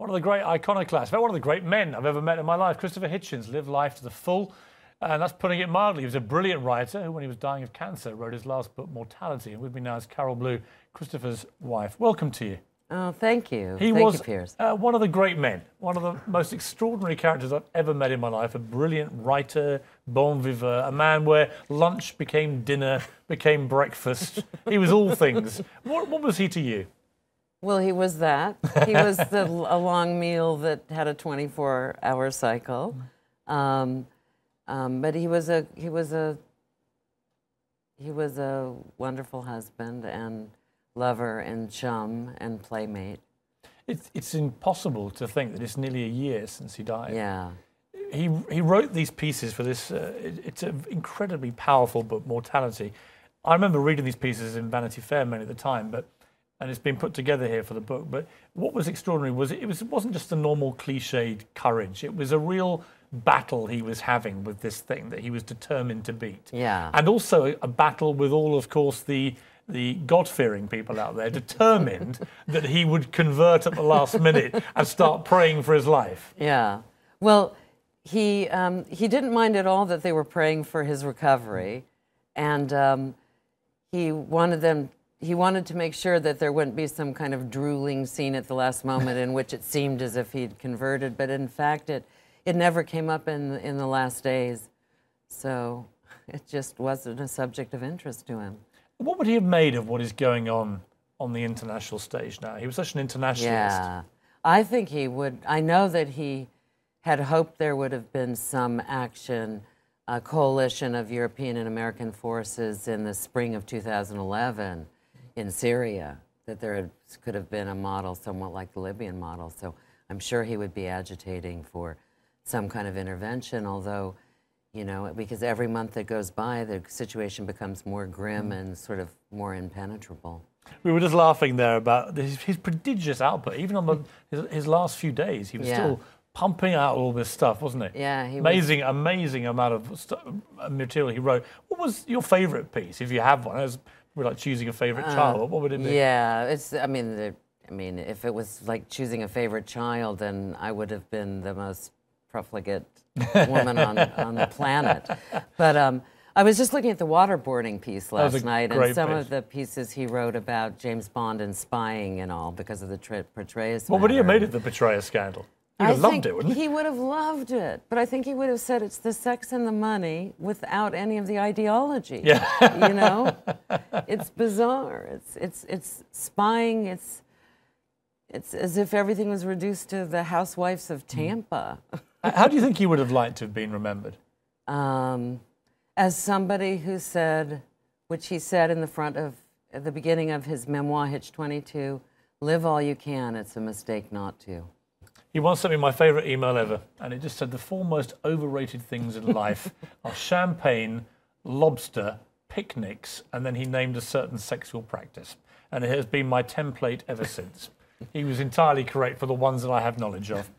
One of the great iconoclasts, one of the great men I've ever met in my life. Christopher Hitchens lived life to the full, and that's putting it mildly. He was a brilliant writer who, when he was dying of cancer, wrote his last book, Mortality. And with me now is Carol Blue, Christopher's wife. Welcome to you. Oh, thank you. He thank was you, Piers. One of the great men, one of the most extraordinary characters I've ever met in my life. A brilliant writer, bon vivant, a man where lunch became dinner, became breakfast. He was all things. What was he to you? Well, he was that. He was a long meal that had a 24-hour cycle, but he was a wonderful husband and lover and chum and playmate. It's impossible to think that it's nearly a year since he died. Yeah. He wrote these pieces for this. It's an incredibly powerful book, Mortality. I remember reading these pieces in Vanity Fair many at the time, and it's been put together here for the book. But what was extraordinary was it wasn't just a normal cliched courage. It was a real battle he was having with this thing that he was determined to beat. Yeah. And also a battle with all, of course, the God-fearing people out there, determined that he would convert at the last minute and start praying for his life. Yeah. Well, he didn't mind at all that they were praying for his recovery, and he wanted to make sure that there wouldn't be some kind of drooling scene at the last moment in which it seemed as if he'd converted, but in fact it never came up in the last days. So it just wasn't a subject of interest to him. What would he have made of what is going on the international stage now? He was such an internationalist. Yeah, I think he would. I know that he had hoped there would have been some action, a coalition of European and American forces in the spring of 2011 in Syria, that there could have been a model somewhat like the Libyan model. So I'm sure he would be agitating for some kind of intervention, although, you know, because every month that goes by, the situation becomes more grim and sort of more impenetrable. We were just laughing there about his prodigious output. Even on his last few days, he was still pumping out all this stuff, wasn't he? Yeah, amazing amount of material he wrote. What was your favourite piece, if you have one? We're like choosing a favourite child. What would it be? Yeah, I mean, if it was like choosing a favorite child, then I would have been the most profligate woman on the planet. But I was just looking at the waterboarding piece last night, and some of the pieces he wrote about James Bond and spying and all because of the Petraeus. What would he have made of the Petraeus scandal? He would have loved it, wouldn't he? He would have loved it, but I think he would have said it's the sex and the money without any of the ideology. Yeah. You know, it's bizarre. It's spying. It's as if everything was reduced to the housewives of Tampa. How do you think he would have liked to have been remembered? As somebody who said, which he said in the front of, at the beginning of his memoir, Hitch 22, live all you can, it's a mistake not to. He once sent me my favourite email ever, and it just said the 4 most overrated things in life are champagne, lobster, picnics, and then he named a certain sexual practice. And it has been my template ever since. He was entirely correct for the ones that I have knowledge of.